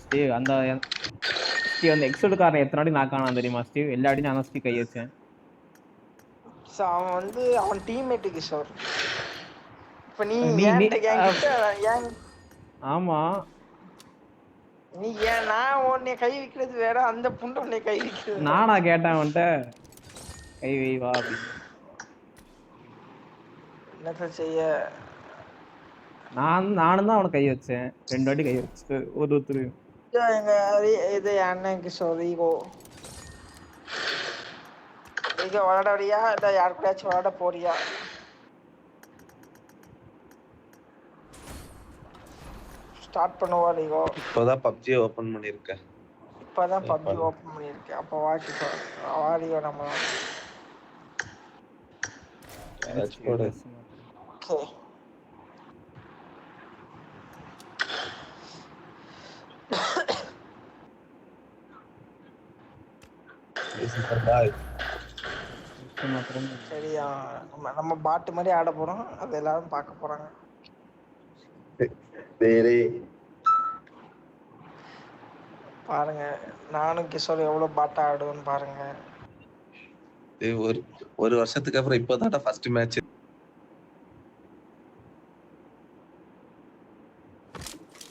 Steve அந்த Steve அந்த எக்ஸோடுக்காரன் எத்தனை வாட்டி நான் காணாம தெரியுமா ஸ்டீவ்? எல்லா வாட்டி நான் ஸ்டீவ் கை வச்சேன். அவன் வந்து அவன் டீம்மேட்டு கிஷோர். இப்ப நீ ஆமா நீ ஏன் நான் உன்னை கை வைக்கிறது வேற, அந்த புண்டை உன்னை கை வைக்கிறது. நானா கேட்டேன் அவன்கிட்ட கை வை வா அப்படின்னு. என்னத்த செய்ய, நானும் தான் அவனை கை வச்சேன். 2 வாட்டி கை வச்சு ஒருத்தர் எங்க இது அண்ணன் கிஷோர் ஈகோ ஈகோ விளையாட வரியா இல்ல யாருக்குள்ளாச்சும் விளையாட போறியா? ஸ்டார்ட் பண்ணுவா ஈகோ. இப்போதான் பப்ஜி ஓபன் பண்ணிருக்கேன். இப்பதான் பப்ஜி ஓபன் பண்ணிருக்கேன். அப்ப வாக்கி வாடியோ நம்ம போடு. ஓகே சரியா, நம்ம பாட்டு மாதிரி ஆட போறோம். அது எல்லாரும் பார்க்க போறாங்க. பாருங்க நானும் கிஷோர் எவ்வளவு பாட்டா ஆடுவோன்னு பாருங்க. ஒரு வருஷத்துக்கு அப்புறம் இப்போதான் first match.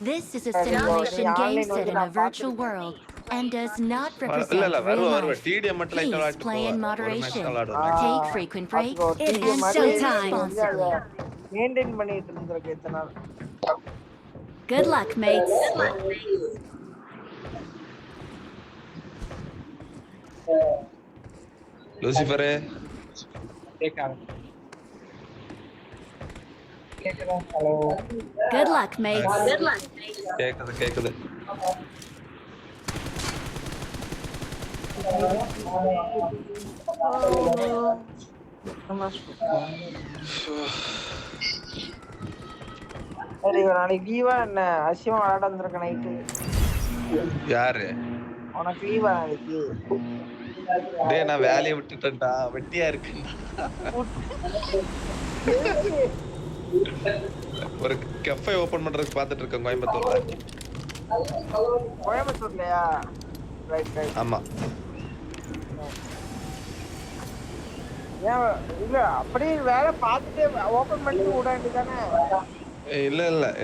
This is a simulation game set in a virtual world and does not represent real life. Please play in moderation. Take frequent breaks and showtime. Maintain பண்ணிட்டு இருந்திருக்க இத்தனை நாள். Good luck, mates. லூசிஃபரே hello. Good luck, mates. கேக்குது. சரி நாளைக்கு லீவா என்ன? அசியமா விளையாட வந்திருக்க நைட்டு. யாரு உனக்கு லீவா நாளைக்கு? டேய் நான் வேலையை விட்டுட்டேன்டா, வெட்டியா இருக்கேன்டா. ஒரு கஃபே ஓபன் பண்றதுக்கு பாத்துட்டு இருக்கேன் கோயம்புத்தூர்ல. கோயம்புத்தூர்லயா? ரைட். ஆமா. ஏன் இல்ல அப்படியே வேலை பார்த்துட்டு ஓபன் பண்ணி விட வேண்டியதானே?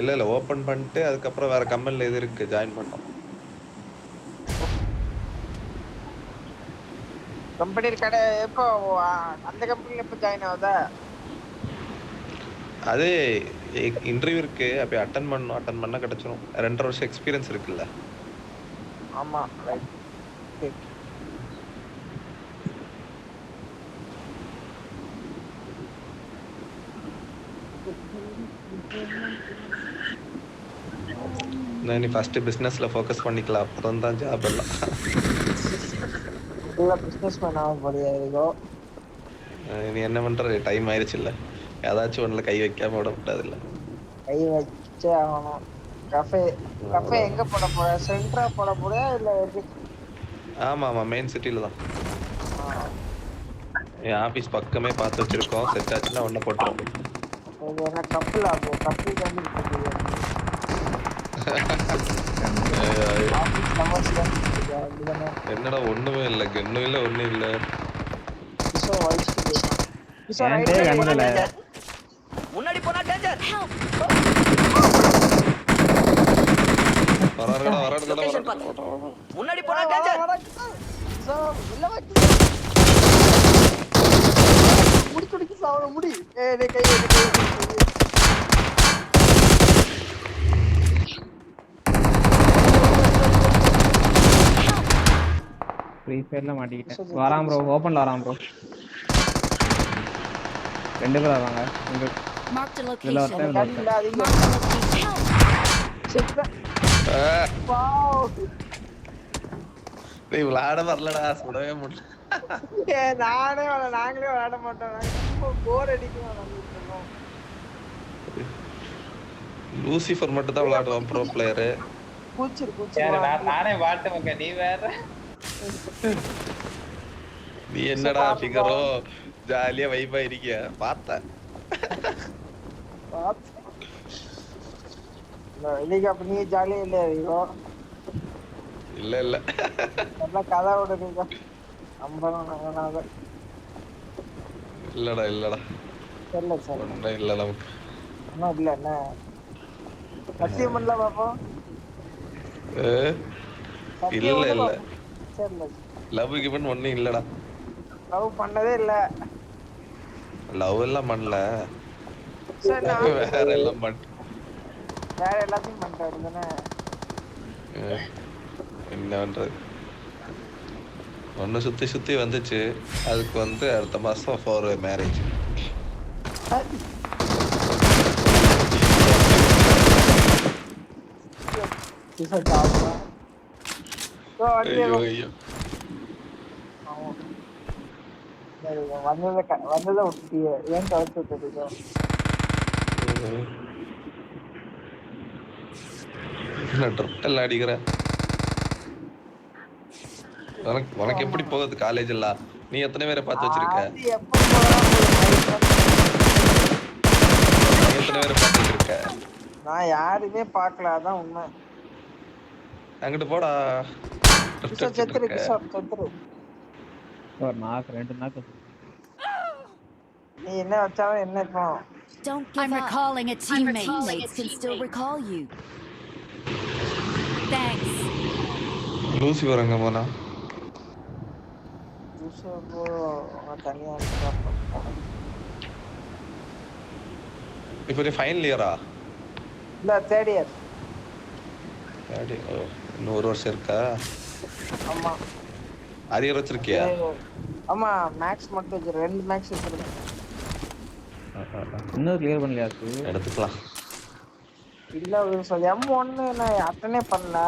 இல்ல ஓபன் பண்ணிட்டு அதுக்கப்புறம் வேற கம்பெனில இது இருக்கு, ஜாயின் பண்ணோம். கம்பெனி கடை எப்போ? அந்த கம்பெனில எப்போ ஜாயின் ஆகுதா? அது இன்டர்வியூ இருக்கு, அப்ப அட்டெண்ட் பண்ணா கிடைச்சிரும். 2.5 வருஷம் எக்ஸ்பீரியன்ஸ் இருக்குல்ல. ஆமா ரைட். நீ ஃபர்ஸ்ட் பிசினஸ்ல ஃபோக்கஸ் பண்ணிக்கலாம், அப்புறம் தான் ஜாப் எல்லாம். இல்ல பிசினஸ் மேன் ஆக போறியா ஈகோ? நீ என்ன பண்ற? டைம் ஆயிருச்சு இல்ல, ஏதாச்சும் ஒண்ணுல கை வைக்காம விட கூடாது இல்ல. கை வச்சே ஆகணும். கஃபே எங்க போட போற? சென்ட்ரா போட போறியா இல்ல எப்படி? ஆமா மெயின் சிட்டில தான். என் ஆபீஸ் பக்கமே பார்த்து வச்சிருக்கோம். செட் ஆச்சுன்னா ஒண்ணு போட்டுருவோம். இது என்ன கப்பல் ஆகும்? கப்பல் தான் இருக்கு. என்னடா ஒண்ணுமே இல்ல, கன்னும் இல்ல ஒண்ணும் இல்ல. முன்னாடி போனா டேஞ்சர். வரடா. முன்னாடி போனா டேஞ்சர். முடி சாவற முடி. டேய் கை ஃப்ரீ ஃபயர்ல மாட்டிக்கிட்டேன். வராம் ப்ரோ, ஓபன்ல வராம் ப்ரோ. 2 பேர் வராங்க. இங்க Marked a location. டேய் விளையாட வரலடா, சுடவே முடியல. நாங்களே விளையாட மாட்டோம். போர் அடிக்கும். லூசிஃபர் மட்டும் தான் விளையாடுவான் ப்ரோ பிளேயர். நானே வாட்டுவேங்க, நீ வேற. நீ என்னடா ஃபிகரோ ஜாலியா வைபா இருக்கியா? பார்த்தேன். இன்னைக்கு அப்ப நீ ஜாலியா இல்ல ஈகோ? இல்ல இல்ல நல்லா கதை விடுறீங்க. நம்பலாம் நாங்க இல்லடா இல்லடா தெரியல சார். ஒன்றும் இல்லை நமக்கு. ஒன்றும் இல்லை என்ன சத்தியம் பண்ணல பாப்போம். சத்தியம் இல்ல பண்ணல இல்ல பாப்போம். சரி லவ் கிவன் ஒன்றும் இல்லடா. லவ் பண்ணதே இல்லை. லவ் எல்லாம் பண்ணல, சரி வேற எல்லாம் வேற எல்லாத்தையும் பண்ணிட்டாரு தானே. என்ன பண்றது, ஒன்று சுற்றி சுற்றி வந்துச்சு. அதுக்கு வந்து அடுத்த மாதம் ஃபார் மேரேஜ். ஐயோ ஐயோ வந்ததை விட்டுட்டியே, ஏன் கவச்சு விட்டுட்டீங்க? ட்ரிப் எல்லாம் அடிக்கிறேன். உனக்கு எப்படி போகுது காலேஜ் எல்லாம்? நீ எத்தனை பேரை பார்த்து வச்சிருக்க? நீ எத்தனை பேரை பார்த்து வச்சிருக்க? நான் யாருமே பார்க்கல, அதான் உண்மை. அங்கிட்டு போடா. செத்துரு கிஷோர் செத்துரு. ஒரு நாக்கு 2 நாக்கு. நீ என்ன வச்சாலும் என்ன இப்போ? Don't give I'm recalling a teammate. Teammates can still recall you. Thanks. Lucy வரங்க போனா. தனியா இப்போ நீ ஃபைனல் இயரா? இல்ல தேர்ட் இயர். இன்னும் 1 வருஷம் இருக்கா? ஆமா. அரியர் வச்சிருக்கியா? ஆமா, மேக்ஸ் மட்டும் வச்சிரு. 2 மேக்ஸ் வச்சிருக்கேன். இன்னும் கிளியர் பண்ணலையா? எடுத்துக்கலாம். இல்ல M1 நான் அட்டனே பண்ணல.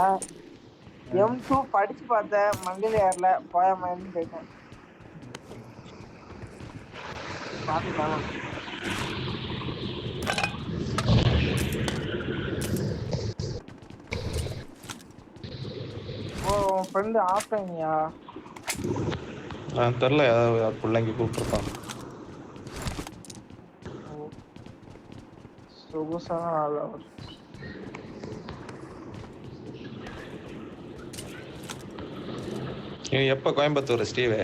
M2 படிச்சு பார்த்தேன், மங்கல ஏர்ல போயாமன்னு போயிட்டேன். பாத்துக்கலாம். ஓ ஃப்ரெண்ட் ஆஃப்லைன்யா? தெரியல, பிள்ளைங்க கூப்பிட்டுருப்பான். சொகுசான ஆள் அவர். நீ எப்போ கோயம்புத்தூர் ஸ்டீவே?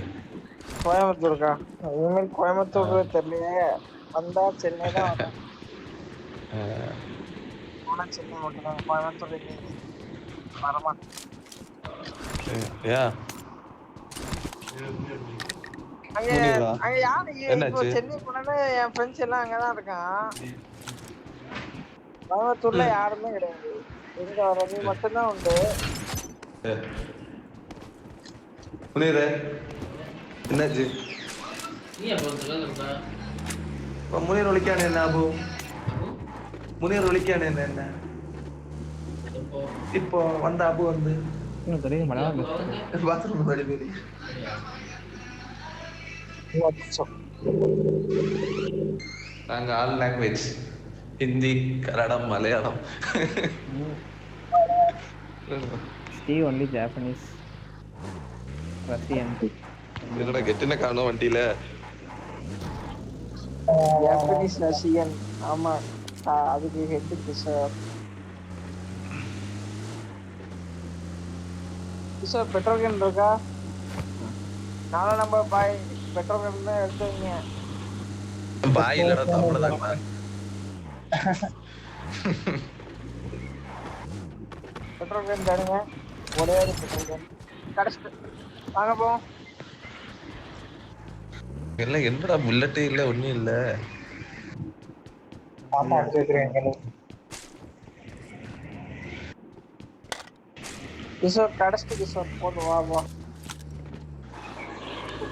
கோயம்புத்தூருக்கா? இனிமேல் கோயம்புத்தூர் தெரியலையே. வந்தா சென்னை தான் வந்தேன். போனா சென்னை மட்டும் தான். கோயம்புத்தூர் வரமாட்டேன். அங்க யாரு இப்போ சென்னை போனே? என் ஃப்ரெண்ட்ஸ் எல்லாம் அங்கதான் இருக்கான். கோயம்புத்தூர்ல யாருமே கிடையாது. எங்க வர நீ மட்டும்தான் உண்டு. என்னாச்சு? முனியர் ஒழிக்கானே என்ன அபு? முனியர் ஒழிக்கானே என்ன? இப்போ வந்த அபு வந்து பாத்ரூம் போய் நாங்க all language, Hindi, Kannada, Malayalam. Steve only Japanese, Russian. என்னடா கெட்டின காணோம் வண்டியில? Japanese, Russian. ஆமா, அதுக்கு head sir. Sir petrol can இருக்கா? நானும் நம்ம பாய் பெட்ரோல் கேன் தான் எடுத்துவீங்க. பாய் இல்லடா, தமிழ்தான்டா. பெட்ரோல் கேன் தருங்க. ஒரே ஒரு பெட்ரோல் கேன் கடைசிட்டு வாங்க போ. இல்ல என்னடா புல்லட்டே இல்ல, ஒண்ணும் இல்ல. ஆமா கேக்குறேன். கிஷோர் கடைசிட்டு கிஷோர் போதும், வா வா.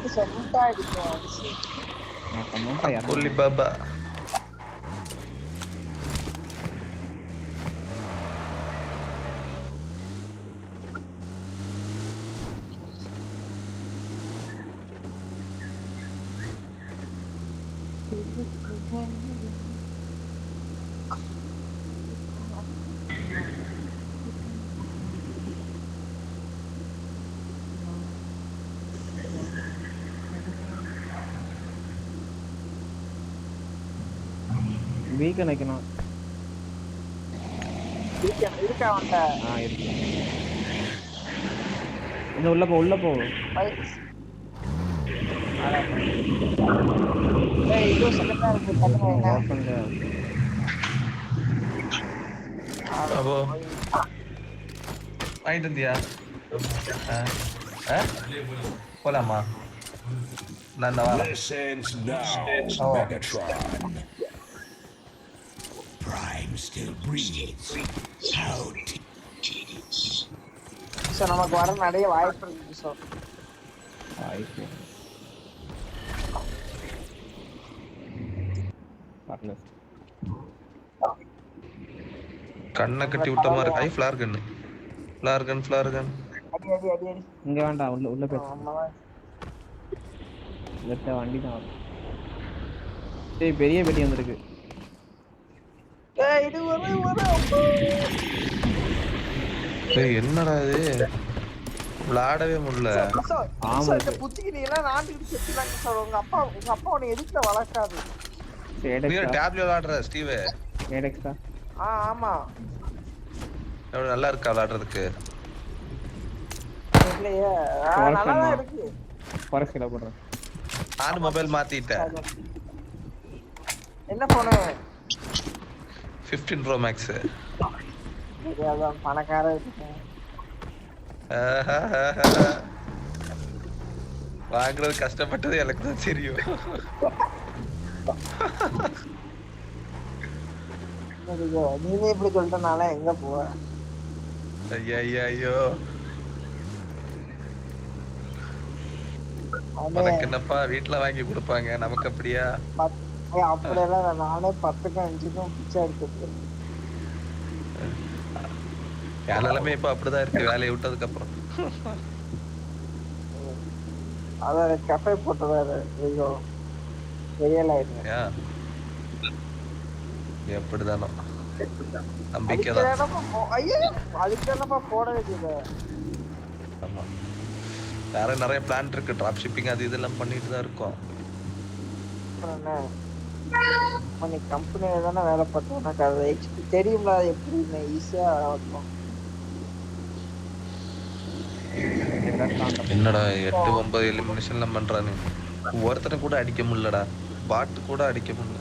கிஷோர் முட்டா அடிக்கும். ஒல்லி பாபா. வீக்க நிக்கணும். இருக்கா வந்த? இருக்கு. இன்னும் உள்ள போ இது செகண்டா இருக்கு பாத்தீங்கன்னா ஓபன்ல அப்போ வாங்கிட்டு வந்தியா? போலாமா? நான் வரேன். Prime still breathes. How tedious. So நமக்கு வர நிறைய வாய்ப்பு இருக்கு சோ. ஆயிட்டு. பார்ட்னர். கண்ணை கட்டி விட்ட மாதிரி ஹை ஃபிளார் கன். அடி. இங்க வேண்டாம் உள்ள போய். லெஃப்ட் வண்டி தான். டேய் பெரிய பெட்டி வந்திருக்கு. டேய் இது ஒரு டேய் என்னடா இது? விளையாடவே முடியல. ஆமா இந்த புத்திக்கு நீ எல்லாம் நாட்டுக்கு செத்துறாங்க சார். உங்க அப்பா உன்னை எதுக்குல வளர்க்காது. நீ டேப்ல விளையாடுற ஸ்டீவ். ஏடெக்ஸ்டா. ஆமா. எவ்வளவு நல்லா இருக்கா விளையாடுறதுக்கு? இல்லையே. நல்லா தான் இருக்கு. ஃபாரஸ்ட்ல போடுறேன். நான் மொபைல் மாத்திட்டேன். என்ன போனே? 15 Pro Max. தெரியாத பணக்கார வாங்குறது கஷ்டப்பட்டது எனக்கு தான் தெரியும். நீனே இப்படி சொல்லிட்டனால எங்க போவ? ஐயோ உனக்கு என்னப்பா வீட்டுல வாங்கி கொடுப்பாங்க, நமக்கு அப்படியா? அப்படியெல்லாம் நானே 10க்கும் 5க்கும் பிச்சை எடுத்துருக்கேன். என் நிலைமை இப்ப அப்படிதான் இருக்கு வேலையை விட்டதுக்கு அப்புறம். அத கஃபே போட்டதாரு ஐயோ ரியல் ஆயிடுச்சு. எப்படிதானோ நம்பிக்கைதான். ஐயோ அதுக்கு என்னப்பா போட வேண்டியது. ஆமா வேற நிறைய பிளான் இருக்கு, டிராப் ஷிப்பிங் அது இதெல்லாம் பண்ணிட்டு தான் இருக்கோம். நீ கம்பெனில தானே வேலை பார்த்தோம், உனக்கு அது தெரியும்ல எப்படி ஈஸியா இருக்கும். என்னடா 8 9 எலிமினேஷன்லாம் பண்றானே, ஒருத்தனை கூட அடிக்க முடியலடா, பாட்டு கூட அடிக்க முடியல.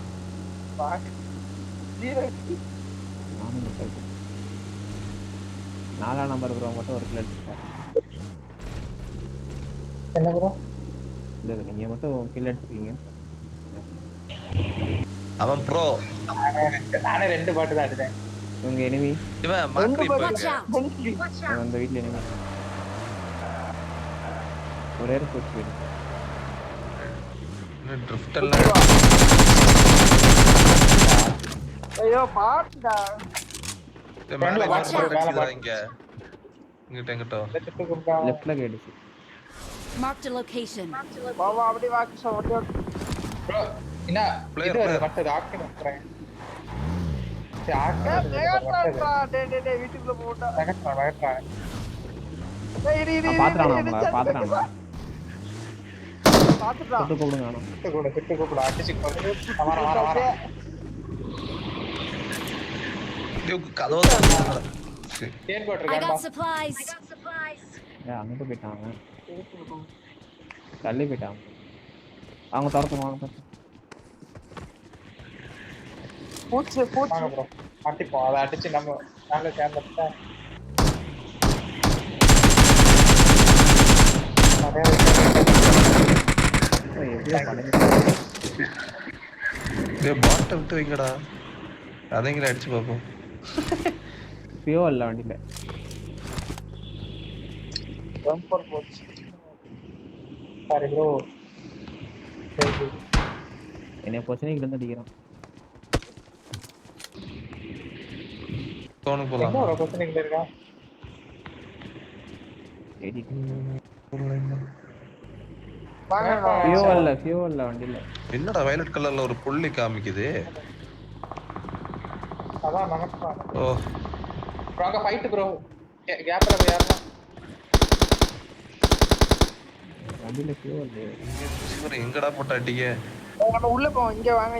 நாலாம் நம்பர் ப்ரோ மட்டும் ஒரு கில் அடிச்சிட்டாரு. என்ன ப்ரோ? இல்ல நீங்க மட்டும் கில் அடிச்சிருக்கீங்க. அவன் ப்ரோ, நானே 2 பாட்டு தான் அடிச்சேன். உங்க எனிமி இவன் மார்க் Watch இப்ப out! அந்த வீட்ல எனிமி ஒரே ஒரு புஷ் போயிடு. ட்ரிஃப்ட் எல்லாம் ஐயோ பாட்டுடா. மேல அடிச்சுடா இங்க எங்கிட்ட லெஃப்ட்ல கேடுச்சு. Marked a location. பாவா அப்படி வாக்கு சொல்றோம் ப்ரோ. என்ன பிளேயர் மத்த ஆக்டிவ் பண்றேன். டே வீட்டுக்குள்ள போடா. வேகட்றா. பாத்துறானா பாத்துடா. தொட்டு கூடுங்க ஆனா. கிட்ட கூட அடிச்சு கொண்டு வர. கதவு தேன் I போட்டுறேன். got supplies. அங்கிட்டு போயிட்டாங்க, தள்ளி போயிட்டாங்க. அவங்க திறக்குவாங்க. பூச்சி வாங்க ப்ரோ. அடிப்போம். அத அடிச்சு நம்ம நாங்க சேர்ந்துட்டா. பாட்டை விட்டு வைங்கடா, அதைங்கள அடிச்சு பார்ப்போம். பியோ இல்ல வண்டியில பம்பர் போச்சு. Sorry bro. என்ன பிரச்சனைக்கு இருந்து அடிக்கிறான். தோணு போலாம். என்ன ஒரு பிரச்சனைங்க இருக்கா? வாங்க பியோ இல்ல வண்டியில. என்னடா வயலட் கலர்ல ஒரு புள்ளி காமிக்குது? அதான் நமக்கு. ஓ ப்ரோ அங்க ஃபைட் ப்ரோ. கேப்ல போய் யாரா? வண்டியில பியோ இல்ல. இவர் எங்கடா போட்டு அடிக்க? நம்ம உள்ள போவோம். இங்க வாங்க.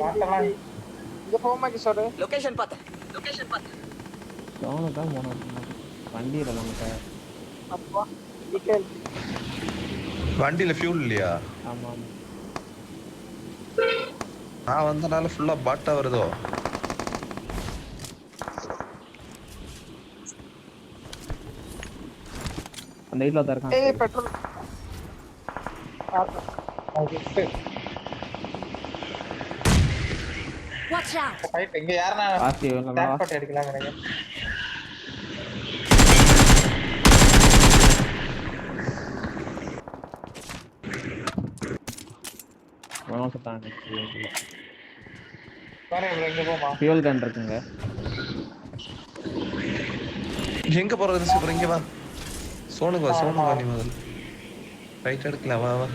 இங்க போமா கிஷோர். லொகேஷன் பாத்து. சோனு தான் போனோம். வண்டி இல்ல நமக்கு. அப்பா வண்டியில ஃபியூல் இல்லையா? ஆமா ஆமா. நான் வந்தனால ஃபுல்லா பாட்டா வருதோ. அந்த வீட்ல தான் இருக்கான். ஏய் பெட்ரோல் Watch out! ஃபைட் இங்க யாரனா ஆர்சி இல்ல டேக் பாட் எடுக்கலாம் நினைக்கிறேன். ஒன் சட்டான். வேற எங்க போமா? ஃபியூல் கன் இருக்குங்க. எங்க போறது சூப்பர் இங்க வா. சோனுக்கு வா நீ முதல்ல. ரைட் எடுக்கலாம் வா வா.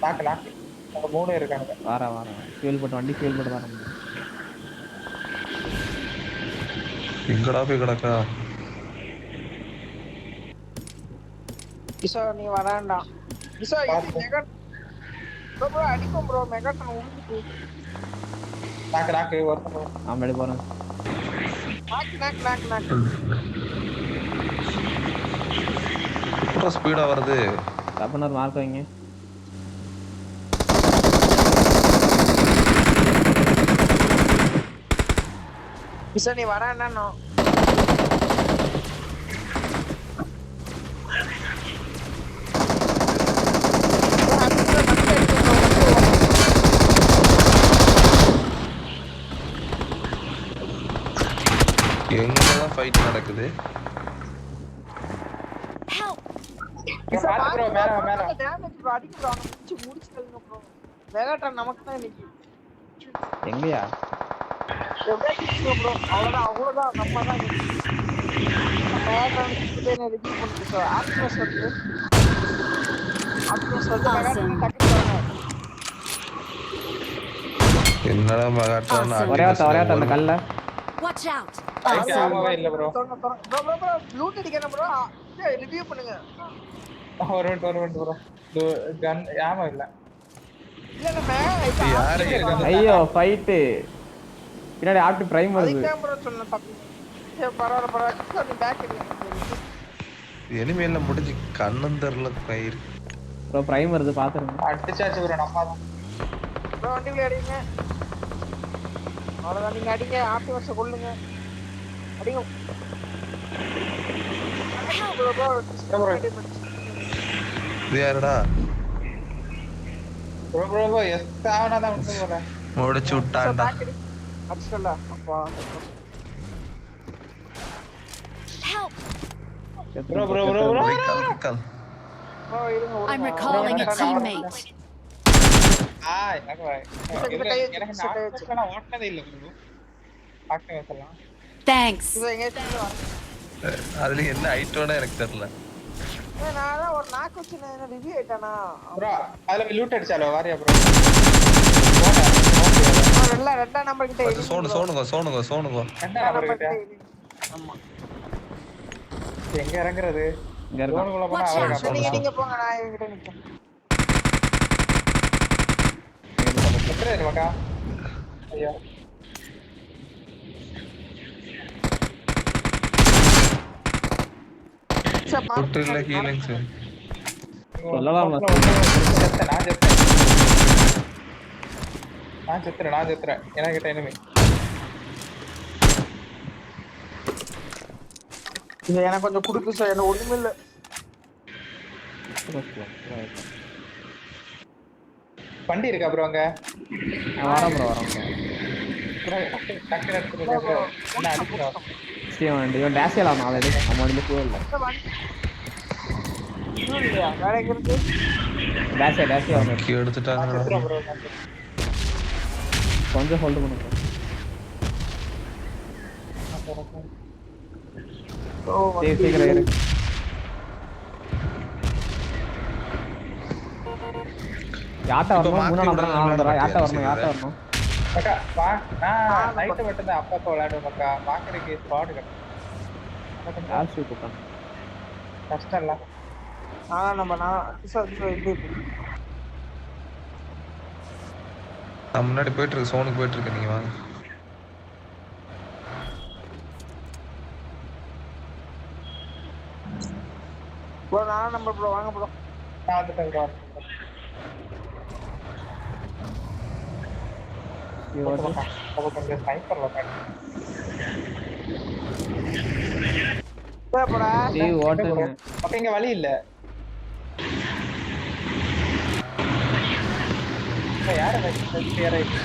பார்க்கலாம். அங்க 3 இருக்காங்க. வாரா ஃபியூல் போட்டு வண்டி ஃபியூல் போட்டு வரேன். எங்கடா போய் கிடக்கா? கிஷோ நீ வரான்டா. கிஷோ இது மெகா ப்ரோ அடிக்கும் ப்ரோ மெகாட்டன் உழுந்து. நாக்கு வரணும். ஆமாடி போறேன். நாக். ரொம்ப ஸ்பீடா வருது. டப்பனர் மார்க் வைங்க. கிஷோ நீ வரான்டா. எங்கதான் ஃபைட் நடக்குது? Help! கிஷோ பாத்து ப்ரோ மேல டேமேஜ் ப்ரோ அடிக்கு ப்ரோ முடிச்சிட்டேங்க ப்ரோ. மெகாட்டன் நமக்கு தான் இன்னைக்கு. எங்கயா? எவ்வளவு ப்ரோ அவ்வளவுதான் நம்ம தான் மெகாட்டன் கிட்டே ரிவ்யூ பண்ணிட்டு ஸோ ஆக்ட்ரஸ் வந்து மெகாட்டன் டக்கு என்னடா மகாட்டன் ஒரே அந்த கல்ல. Watch out! ஆமாவே இல்ல ப்ரோ. ப்ரோ லூட் அடிக்கணும் ப்ரோ. ரிவ்யூ பண்ணுங்க. ஒரு மினிட் ப்ரோ. கன் ஆமா இல்ல. இல்ல யாரு ஐயோ ஃபைட். பின்னாடி ஆப்ட் பிரைம் வருது. அதுக்கு ப்ரோ சொன்ன தப்பு. சரி பரவாயில்ல நீ பேக் எடுங்க. எனிமேல முடிஞ்சு கண்ணந்தர்ல கயிறு. ப்ரோ பிரைம் வருது பாத்துருங்க. அடிச்சாச்சு ப்ரோ நம்ம தான். ப்ரோ வண்டில அடிங்க. அவ்வளவுதான் நீங்க அடிங்க ஆப்டிவர்ஸ கொல்லுங்க. அடிங்க. ப்ரோ இது யாருடா? ப்ரோ எஸ் ஆவனா தான் வந்து போறேன். முடிச்சு விட்டான்டா. அடிச்சல அப்பா. Help! ப்ரோ கல். I'm recalling a teammate. எனக்கு நான் ஓட்டனதே இல்ல ப்ரோ. பாக்க வைக்கலாம். Thanks. இது எங்க இருந்து அதுல என்ன ஐட்டோட எனக்கு தெரியல. நான் ஒரு நாக்கு வச்சு நான் ரிவ்யூ ஆயிட்டானா ப்ரோ அதுல லூட் அடிச்சாலோ வாரியா ப்ரோ. ரெண்டா நம்பர் கிட்ட சோனுங்க. என்ன நம்பர் கிட்ட? ஆமா எங்க இறங்குறது? இங்க இருக்கு. சோனுக்குள்ள போனா அவரை காப்பாத்தலாம். நீங்க போங்க நான் இவங்கிட்ட நிக்கேன். எத்தனை இருக்கா? ஐயா புட்டுல ஹீலிங்ஸ். சொல்லலாம். நான் செத்துறேன். எனக்கு எனிமி. இது எனக்கு கொஞ்சம் குடுக்கு சார். எனக்கு ஒண்ணுமே இல்ல. வண்டி இருக்கா ப்ரோ அங்க? வரேன் ப்ரோ. டக்கு எடுத்துட்டு என்ன அடிக்கிறோம்? வண்டி இவன் டேஷியலாம் ஆல்ரெடி. நம்ம வண்டியில ஃபியூல் இல்ல. இல்லையா வேற எங்க இருக்கு? டேஷியா வந்து கீ எடுத்துட்டாங்க. ப்ரோ கொஞ்சம் ஹோல்ட் பண்ணுங்க. சீக்கிரம் இரு. யாட்ட வரணும். 3 நம்பர் யாட்ட வரணும். அக்கா வா. நான் நைட் மட்டும் தான் அப்பப்போ விளையாடுவேன் அக்கா. வாக்கருக்கு ஸ்பாட் கிடைக்கும். யார் ஷூட் பண்ணா? கஷ்டம் இல்ல. நான் முன்னாடி போயிட்டு இருக்கு. சோனுக்கு போயிட்டு இருக்கு. நீங்க வாங்க. ப்ரோ நான் நம்பர் ப்ரோ வாங்க ப்ரோ. நான் வந்துட்டேன் bro. அப்ப கொஞ்சம் ஸ்னைப்பர்ல பாட்டு. போடா. டேய் ஓட்டங்க. அப்ப இங்க வழி இல்ல. யார வெச்சு கிளியர் ஆயிடுச்சு.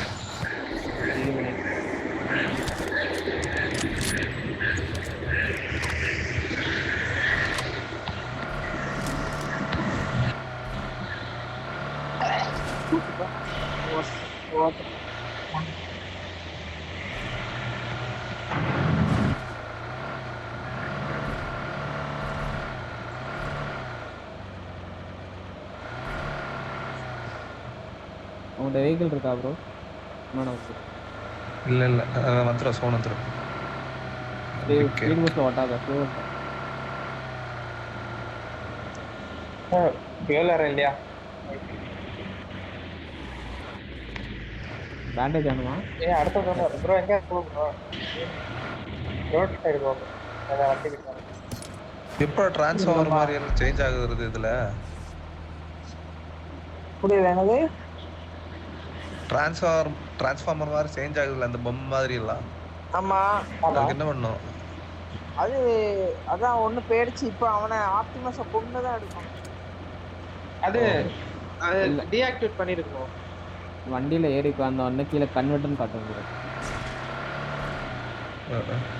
உங்கள்கிட்ட வெஹிக்கிள் இருக்கா ப்ரோ? இல்ல இல்ல மாத்திரம் சோன் வந்துடும். ஸ்பீட் பஸ்ல ஓட்டாத ஃபியூலர் இல்லையா? பேண்டேஜ் வேணுமா? அடுத்த ப்ரோ எங்க போ ப்ரோ? ரோட் சைடு போ. அத வண்டி கிட்ட. இப்போ டிரான்ஸ்ஃபார்மர் மாதிரி எல்லாம் சேஞ்ச் ஆகுது இதுல. புரியல என்னது? டிரான்ஸ்ஃபார்மர் மாதிரி சேஞ்ச் ஆகுதுல அந்த பொம்மை மாதிரி எல்லாம். ஆமா. அதுக்கு என்ன பண்ணும்? அது அதான் ஒண்ணு பேடிச்சு இப்போ அவனை ஆப்டிமஸ கொண்டு தான் எடுக்கணும். அது டீஆக்டிவேட் பண்ணிருக்கோம். வண்டியில ஏறி வந்த உடனே கீழே கன்வெர்ட்னு காட்டுங்க ப்ரோ.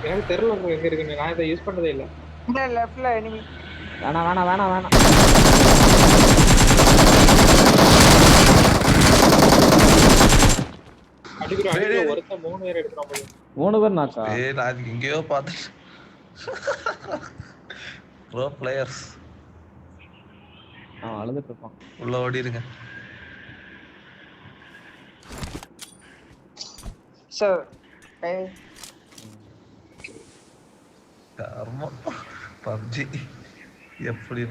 எனக்கு தெரியல ப்ரோ எங்க இருக்குன்னு. நான் இதை யூஸ் பண்ணதே இல்ல. இந்த லெஃப்ட்ல எனிமி. வேணாம். அடிக்குற ஒருத்த 3 பேர் எடுக்கறான் போல. 3 பேர் நாக்கா? ஏய் நான் எங்கேயோ பார்த்தேன். ப்ரோ பிளேயர்ஸ் அழுதுட்டு இருப்பான். உள்ள ஓடிடுங்க. சார் பப்ஜி எப்படி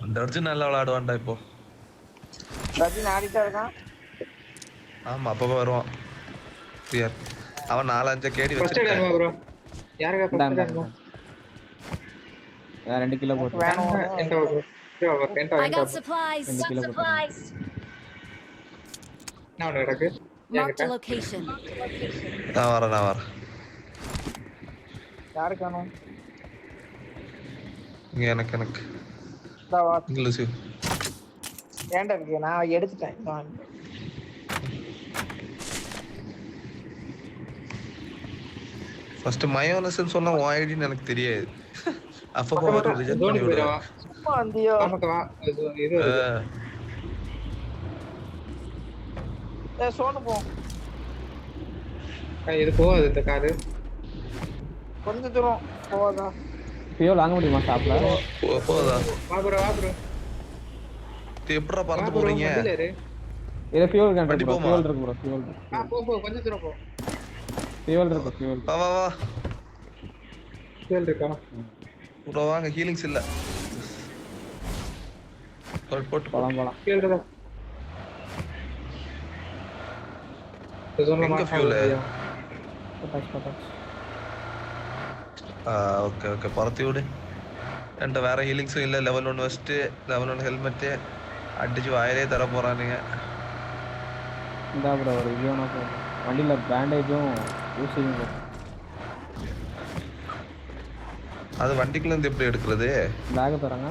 அந்த அர்ஜுன் நல்லா விளையாடுவான்டா இப்போ. ரஜினி ஆடிட்டா இருக்கான். ஆமா அப்பப்ப வருவான். அவன் 4-5 கேடி வச்சிருக்கான். ப்ரோ யாருக்கா ஃபர்ஸ்ட் டைம்? 2 கிலோ போட்டு வேணும். I got supplies. நான் நடக்கு. Marked a location. நான் வரேன். யாருக்கு வேணும்? இங்க எனக்கு தாவா இங்கிலீஷ் ஏன்டா இருக்கு? நான் எடுத்துட்டேன். ஃபர்ஸ்ட் மயோனஸ்னு சொன்னா உன் ஐடின்னு எனக்கு தெரியாது. அப்பப்போ ஒரு ரிஜெக்ட் பண்ணி விடுவா. சும்மா வந்தியோ? நமக்கு வா இது சோனு போ. இது போகாது இந்த காரு. கொஞ்சம் தூரம் போவாதா? ஃபியூல் வாங்க முடியுமா ஷாப்ல? போதா? வா ப்ரோ. எப்படா பறந்து போறீங்க? இத ஃபியூல் கேன் வண்டி இருக்கு போமா? ஃபியூல் இருக்கு ப்ரோ ஃபியூல். போ கொஞ்சம் தூரம் போ. ஃபியூல் இருக்கு ஃபியூல். வா. ஃபியூல் இருக்கா? ப்ரோ வாங்க ஹீலிங்ஸ் இல்ல. போட்டு போலாம். ஃபியூல் இருக்கா? எங்க ஃபியூல்? பட்டாச்சு. ஓகே பறத்தி விடு. என்கிட்ட வேற ஹீலிங்ஸும் இல்லை. லெவல் 1 வெஸ்ட்டு, லெவல் 1 ஹெல்மெட்டு அடிச்சு வாயிலே தர போறானுங்க. இந்தா ப்ரோ ஒரு இது வேணா ப்ரோ. வண்டியில பேண்டேஜும் ஊசியும் ப்ரோ. அது வண்டிக்குள்ள இருந்து எப்படி எடுக்கிறது? பேக் தரங்க.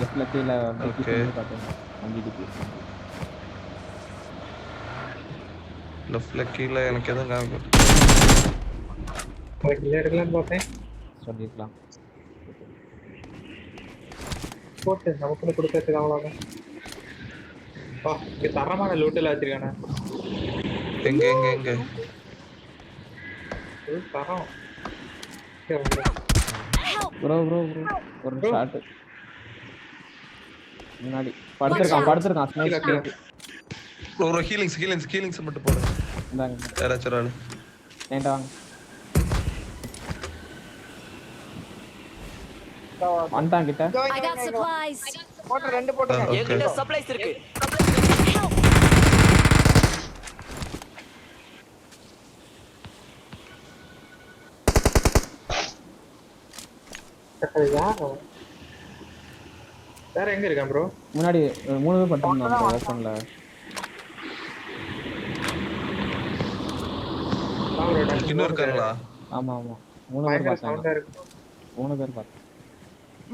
லெஃப்ட்ல கீழ ஓகே. காட்டுங்க. வண்டி டிக்கி. லெஃப்ட்ல கீழே எனக்கு எதுவும் காமிக்கும். எடுக்கலாம்னு பார்த்தேன். சொல்லிக்கலாம். போட்டு நமக்கு கொடுக்கறதுக்கு அவ்வளோதான். இங்க தரமான லூட்டில் வச்சிருக்கானே. எங்க தரம் ப்ரோ ஒரு ஷாட் முன்னாடி படுத்துறான் ஸ்னைப். ஒரு ஹீலிங்ஸ் மட்டும் போடுங்க. இந்தாங்க யாராச்சும் ஆளு ஏன்டா வாங்க. வந்துட்டான் கிட்ட. I got supplies. போட்டு 2 போட்டுங்க. என்கிட்ட சப்ளைஸ் இருக்கு. யார் வேற எங்க இருக்கான் ப்ரோ? முன்னாடி 3 பேர் பட்டிருந்தான் ஓப்பன்ல. இன்னும் இருக்காங்களா? ஆமா ஆமா 3 பேர் பார்த்தாங்க. 3 பேர் பார்த்தாங்க.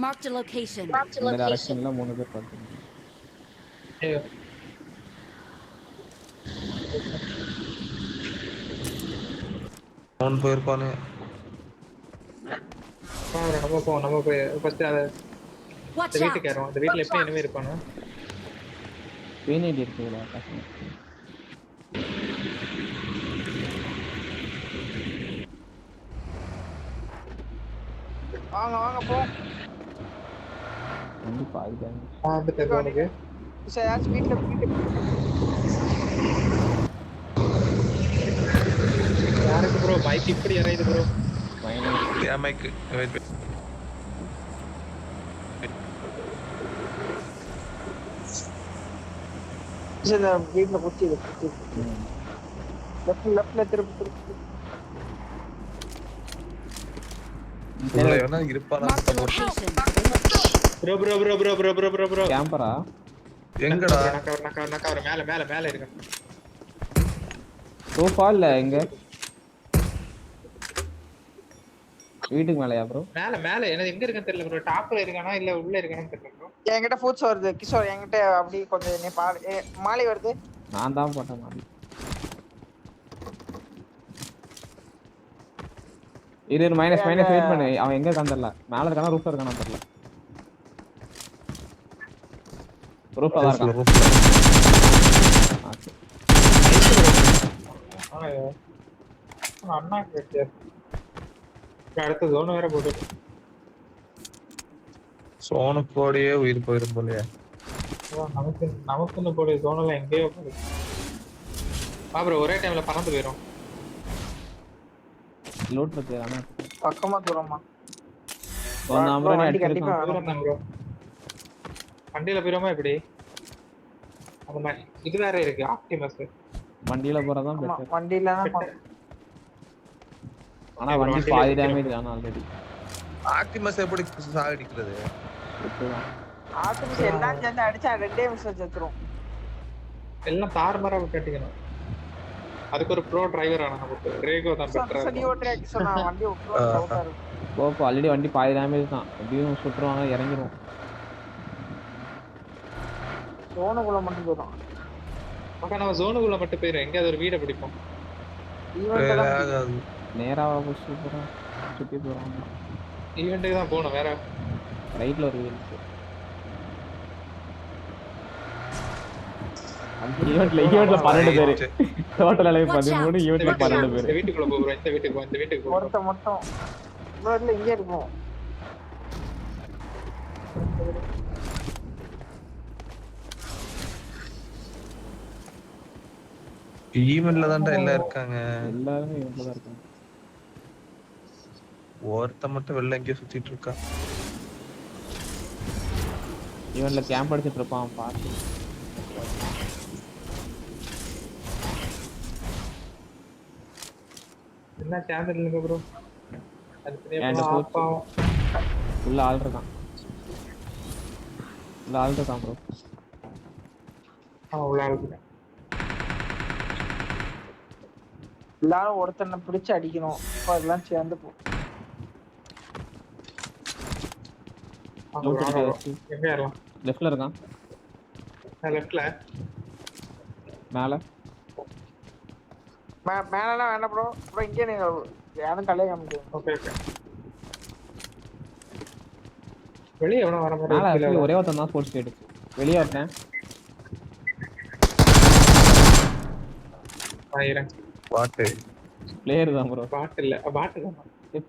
Marked a location. இந்த டைரக்ஷன்ல 3 பேர் பார்த்தாங்க. ஐயோ அவன் போயிருப்பானு. நம்ம போய் ஃபர்ஸ்ட் அத Watch out! வீட்டுக்கு ஏறுவோம். அந்த வீட்ல எப்படி enemy இருப்பானோ? பிஎன்ஐடி இருக்குல்ல கஷ்டம். வாங்க வாங்க போ. கண்டிப்பா அதுதான். வந்துட்டு உனக்கு சார் யார் வீட்ல யாருக்கு ப்ரோ பைக் இப்படி இறங்குது ப்ரோ? என் மைக்கு வெயிட் சார் வீட்ல குச்சி லெஃப்ட்ல திருப்பி வேணா இருப்பானா? Marked a location. ப்ரோ கேம்பரா எங்கடா? நக்கவர் மேல இருக்கு. ரூஃபா இல்ல எங்க? வீட்டுக்கு மேலயா ப்ரோ? மேல என்ன எங்க இருக்குன்னு தெரியல ப்ரோ. டாப்ல இருக்கானா இல்ல உள்ள இருக்கானு தெரியல ப்ரோ. என்கிட்ட ஃபுட்ஸ் வருது கிஷோர் என்கிட்ட அப்படி கொஞ்சம் நீ பாரு மாலை வருது. நான் தான் போட்டேன் மாலி. இரு மைனஸ் வெயிட் பண்ணு. அவன் எங்க இருக்கான்னு தெரியல. மேல இருக்கானா ரூஃப்ல இருக்கானா தெரியல. ரூஃப்ல தான் இருக்கான். அண்ணா கேட்டு அடுத்த ஜோன் வேற போட்டு சோனுக்கோடையே உயிர் போயிரும் போலயே. நமக்குன்னு போடு ஜோனெல்லாம் எங்கேயோ போகுது. ப்ரோ ஒரே டைம்ல பறந்து போயிடும். லூட் இருக்கு ஆனா பக்கமா தூரமா வண்டி கண்டிப்பா தூரம் தான் ப்ரோ. வண்டியில போயிரோமா எப்படி? அந்த மாதிரி இது வேற இருக்கு ஆப்டிமஸ். வண்டியில போறதான் பெட்டர். வண்டியில தான் ஆனா வண்டி பாதி டேமேஜ் ஆனா ஆல்ரெடி. ஆக்டிமஸ் எப்படி சாகடிக்கிறது? ஆக்டிமஸ் எல்லாம் சேர்ந்து அடிச்சா 2 நிமிஷம் செத்துரும். எல்லாம் தாறுமாறா கட்டிக்கணும். அதுக்கு ஒரு ப்ரோ டிரைவர் ஆனா நமக்கு ரேகோ தான் பெட்டரா சரி ஓட்டறே கிஷோர் நான் வண்டி ஓட்டுறேன். போப்போ ஆல்ரெடி வண்டி பாதி டேமேஜ் தான். எப்படியும் சுற்றுவாங்க இறங்கிரும். ஜோனுக்குள்ள மட்டும் போறோம். ஓகே நம்ம ஜோனுக்குள்ள மட்டும் போயிரும். எங்க ஒரு வீட பிடிப்போம். நேராவா புஷ் போறோம். சுத்தி போறோம். ஈவென்ட்க்கு தான் போணும் வேற. ரைட்ல ஒரு வீல். ஈவென்ட்ல 12 பேர். டோட்டல் லைவ் 13 ஈவென்ட்ல 12 பேர். இந்த வீட்டுக்குள்ள போறோம். இந்த வீட்டுக்கு ஒருத்த மட்டும் ப்ரோட்ல இங்க இருக்கும். ஈவென்ட்ல தான்டா எல்லாம் இருக்காங்க. எல்லாரும் ஈவென்ட்ல தான் இருக்காங்க. ஒருத்த மட்டும் வெளில எங்கேயோ சுத்திட்டு இருக்கான். ஈவென்ட்ல கேம்ப் அடிச்சிட்டு இருப்பான் பாத்து. என்ன சேனல் இல்லங்க ப்ரோ. அது ஏன்டா பெரிய பாவம். உள்ள ஆள் இருக்கான். உள்ள ஆள் இருக்கான் ப்ரோ. உள்ள ஆள் இருக்கான். எல்லாரும் ஒருத்தனை பிடிச்சு அடிக்கணும். இப்ப எல்லாம் சேர்ந்து போ. எங்க ஏறலாம்? லெஃப்ட்ல இருக்கான். லெஃப்ட்ல மேல மேலலாம் வேண்டாம் ப்ரோ. ப்ரோ இங்கே நீங்க யாரும் கலைய காமிக்க. ஓகே வெளிய எவனோ வர மேல மாதிரி ஒரே ஒருத்தன் தான் ஸ்போர்ட்ஸ் கேட். வெளிய வரேன். ஆயிரம் பாட்டு பிளேயர் தான் ப்ரோ. பாட் இல்ல பாட் தான்.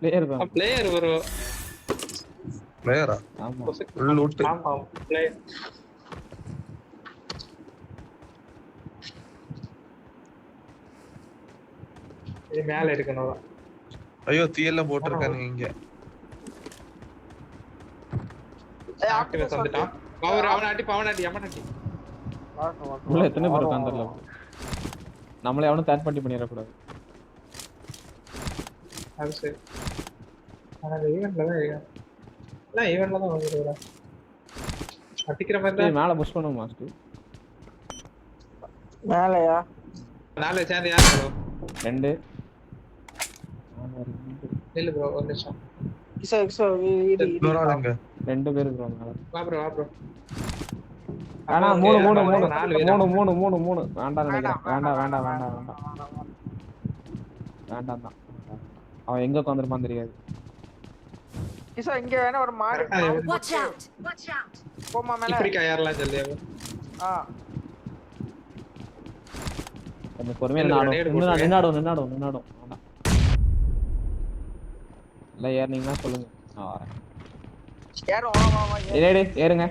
பிளேயர் தான். பிளேயர் ஒரு பிளேயரா? ஆமா. லூட். ஆமா பிளேயர். இது மேல இருக்கணும். ஐயோ தீயெல்லாம் போட்டுருக்கானுங்க இங்க. ஆக்டிவேட் வந்துட்டான். பவர் அவன அடி எமனடி. உள்ள எத்தனை பேர் இருக்காங்க தெரியல. நம்மள எவனும் தேர்ட் பார்ட்டி பண்ணிர கூடாது. அது சரி. ஆனா ஈவென்ட்ல தான் இருக்கேன். எல்லாம் ஈவென்ட்ல தான் வந்துருக்கா அடிக்கிற மாதிரி தான் மேல புஷ் பண்ணுவோம் மாஸ்டர். மேலயா நாலு சேர்ந்து யார் ப்ரோ 2 இல்ல ப்ரோ ஒரு நிமிஷம் கிசோ இன்னொரு ஆளுங்க 2 பேர் ப்ரோ மேல. வா ப்ரோ ஆனா 3 நாலு பேர் வேண்டாம் நினைக்கிறேன். வேண்டாம் தான். அவன் எங்க உட்கார்ந்திருப்பான் தெரியாது. கிசோ இங்க வேணா ஒரு மாடு Watch out! போமா மேல இப்படிக்கா யாரெல்லாம் சொல்லியா ஆ கொஞ்சம் பொறுமையா நின்னாடும். வேண்டாம். இல்ல ஏறினீங்கன்னா சொல்லுங்க, நான் வரேன். யாரும் வா ஏறுங்க.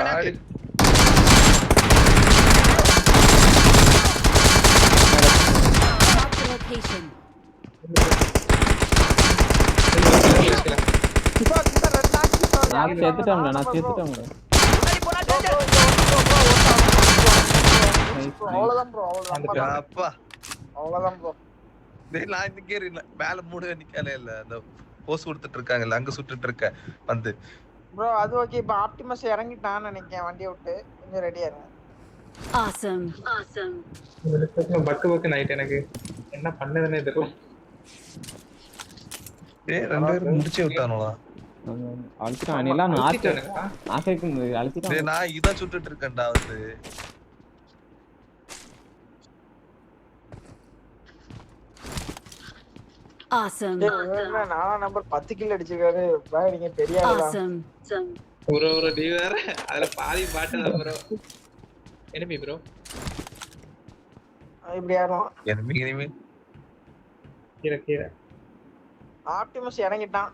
நாக்கு Mark the location. கிசோ ரெண்டு நான் செத்துட்டேங்க. முன்னாடி போனா டேஞ்சர். அவ்வளவுதான் ப்ரோ அவ்வளவுதான் அப்பா அவ்வளவுதான் ப்ரோ. டேய் நான் இந்த கேர் இல்ல மேல 3 நிக்கல இல்ல அந்த போஸ் கொடுத்துட்டு இருக்காங்கல்ல அங்க சுட்டுட்டு இருக்க வந்து ப்ரோ அது ஓகே. இப்ப ஆப்டிமஸ் இறங்கிட்டான்னு நினைக்கிறேன் வண்டியை விட்டு. கொஞ்சம் ரெடியா இருங்க. Awesome. பக்கு நைட் எனக்கு என்ன பண்ணதுன்னே தெரியல. டேய் 2 பேரும் முடிச்சு விட்டானோடா. அழிச்சிட்டான் எல்லாம் அழிச்சிட்டான். டேய் நான் இத சுட்டுட்டு இருக்கேன்டா வந்து. Awesome. நானா நம்பர் 10 கில் அடிச்சிருக்காரு. பாய் நீங்க பெரிய ஆளா. Awesome. ஒரு டி வேற அதுல பாதி பாட்டு ப்ரோ. எனிமி ப்ரோ இப்படி யாரும் எனிமி கீழ ஆப்டிமஸ் இறங்கிட்டான்.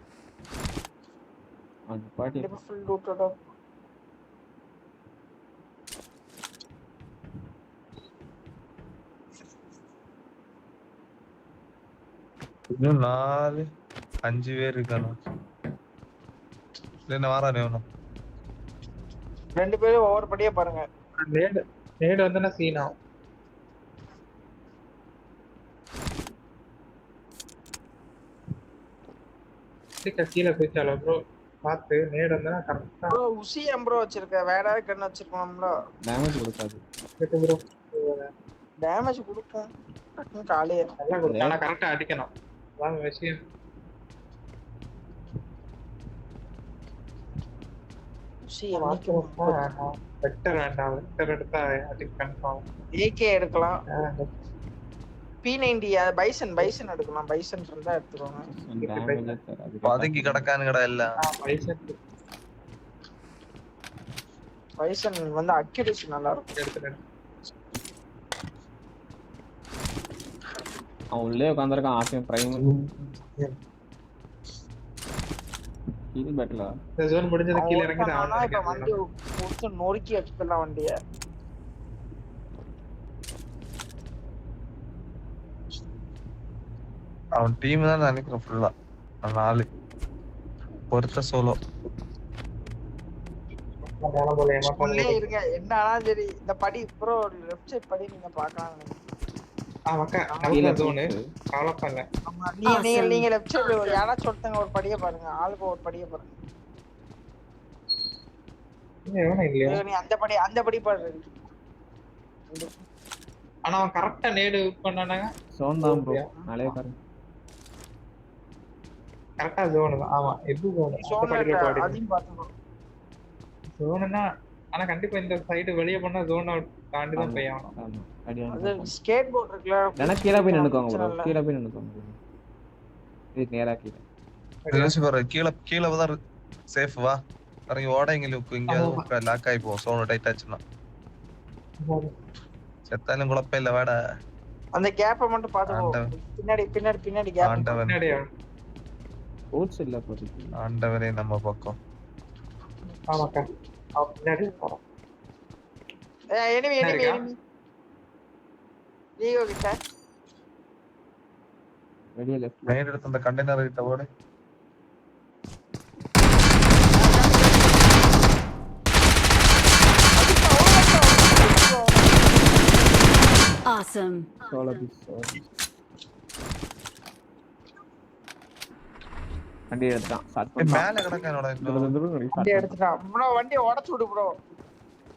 அந்த பாட்டி இப்ப ஃபுல் லூட்டடோ. இன்னும் 4-5 பேர் இருக்கானோ. என்ன வாரானே அவனோ. 2 பேரும் ஓவர் படியே பாருங்க. நேடு வந்தனா சீனா கீழே போயிச்சாலோ ப்ரோ பார்த்து நேடு வந்தனா கரெக்டா ப்ரோ உசி ப்ரோ வச்சிருக்க. வேற யாராவது கண்ணு வச்சிருக்கோம்ல. டேமேஜ் கொடுக்காது. ப்ரோ டேமேஜ் கொடுக்கும். காலையே நல்லா கொடுத்தா ஆனா கரெக்டா அடிக்கணும். அதான் விஷயம். உசி வெக்டர் வேண்டாம். வெக்டர் எடுத்தா அடிக்க கன்ஃபார்ம். AK எடுக்கலாம். P90 பைசன் எடுக்கலாம். பைசன் இருந்தா எடுத்துருவாங்க. டேமேஜ் தராது. பதுங்கி கிடக்கானுங்கடா எல்லாம். பைசன் வந்து அக்யூரசி நல்லா இருக்கும். எடுத்துறேன். அவன் உள்ளே உட்கார்ந்திருக்கான். ஆசியம் பிரைம் கீழ் பேட்ல இந்த ஜோன் முடிஞ்சது கீழ இறங்கி ஆனா இப்ப வண்டி போட்டு நொறுக்கி எடுத்துடலாம் வண்டியை. அவன் டீம் தான் நினைக்கிறேன் ஃபுல்லா. 4 ஒருத்த சோலோ. உள்ளே இருங்க. என்னன்னா சரி இந்த படி ப்ரோ லெஃப்ட் சைடு படி நீங்க பார்க்கலாம். கீழ ஜோன் கவலைப்படல. ஆமா நீங்க லெஃப்ட் சைடு யாராச்சும் ஒருத்தங்க ஒரு படியை பாருங்க. ஆளுக்கு ஒரு படியை பாருங்க. நீ அந்த படி பாரு. ஆனா அவன் கரெக்ட்டா நேடு பண்ணானாங்க. சோன் தான் ப்ரோ. நாளே பாருங்க. கரெக்ட்டா ஜோன் தான். ஆமா இது ஜோன். அதையும் பாத்துக்கோ. ஜோன்னா ஆனா கண்டிப்பா இந்த சைடு வெளிய போனா ஜோன் அவுட் தாண்டி தான் போய் ஆகணும். ஆமா அடியான அது ஸ்கேட் போர்ட் இருக்குல. எனக்கு கீழ போய் நின்னுக்கோங்க ப்ரோ. கீழ போய் நின்னுக்கோங்க. இது நேரா கீழ. யோசி பாரு கீழ தான் சேஃப் வா. இறங்கி ஓடைங்க இங்க லாக் ஆயி போ. சோன் டைட் ஆச்சுனா. செத்தாலும் குழப்பம் இல்ல வாடா. அந்த கேப்பை மட்டும் பாத்துக்கோ. பின்னாடி கேப். பின்னாடி ஓட்ஸ் இல்ல போறது. ஆண்டவரே நம்ம பக்கம். ஆமாக்கா. பின்னாடி போறோம். எனிமி நீங்க கிட்ட வெளிய லெஃப்ட் மெயின் எடுத்து அந்த கண்டெய்னர் கிட்ட ஓடு. Awesome. Solo piece. வண்டி எடுத்துட்டான் ஸ்டார்ட் ஏய், பண்ணான் மேல கிடக்கானோட வண்டி எடுத்துட்டான் ப்ரோ வண்டியை உடைச்சு விடு ப்ரோ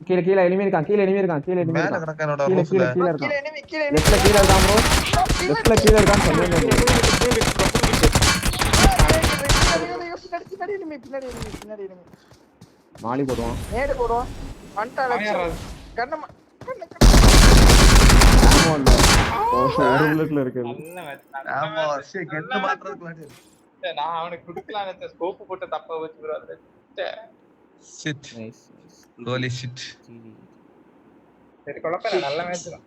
கீழ கீழ எனிமி இருக்கான் கீழ எனிமி இருக்கான் கீழ எனிமி மேல இருக்கான் கிடக்கானோட கீழ ரூஃப்ல கீழ கீழே இருக்கான் enemy, கீழே லெஃப்ட்ல கீழ இருக்கான் ப்ரோ லெஃப்ட்ல கீழ இருக்கான்னு சொல்லுங்க பின்னாடி enemy. மாலி போடுவான் நேடு போடுவோம் வந்துட்டான் அவன் யாரா? கண்ணு ஆமா இல்ல ஒரு புல்லட்ல இருக்கு நல்ல match. ஆமா சரி கெட்டு மாத்துறதுக்கு முன்னாடி நான் அவனுக்கு குடுக்கலாம் நினைச்சேன் ஸ்கோப் போட்டு தப்பா வச்சு ப்ரோ அது shit nice nice holy shit சரி குழப்பம் இல்ல, நல்ல மேட்ச் தான்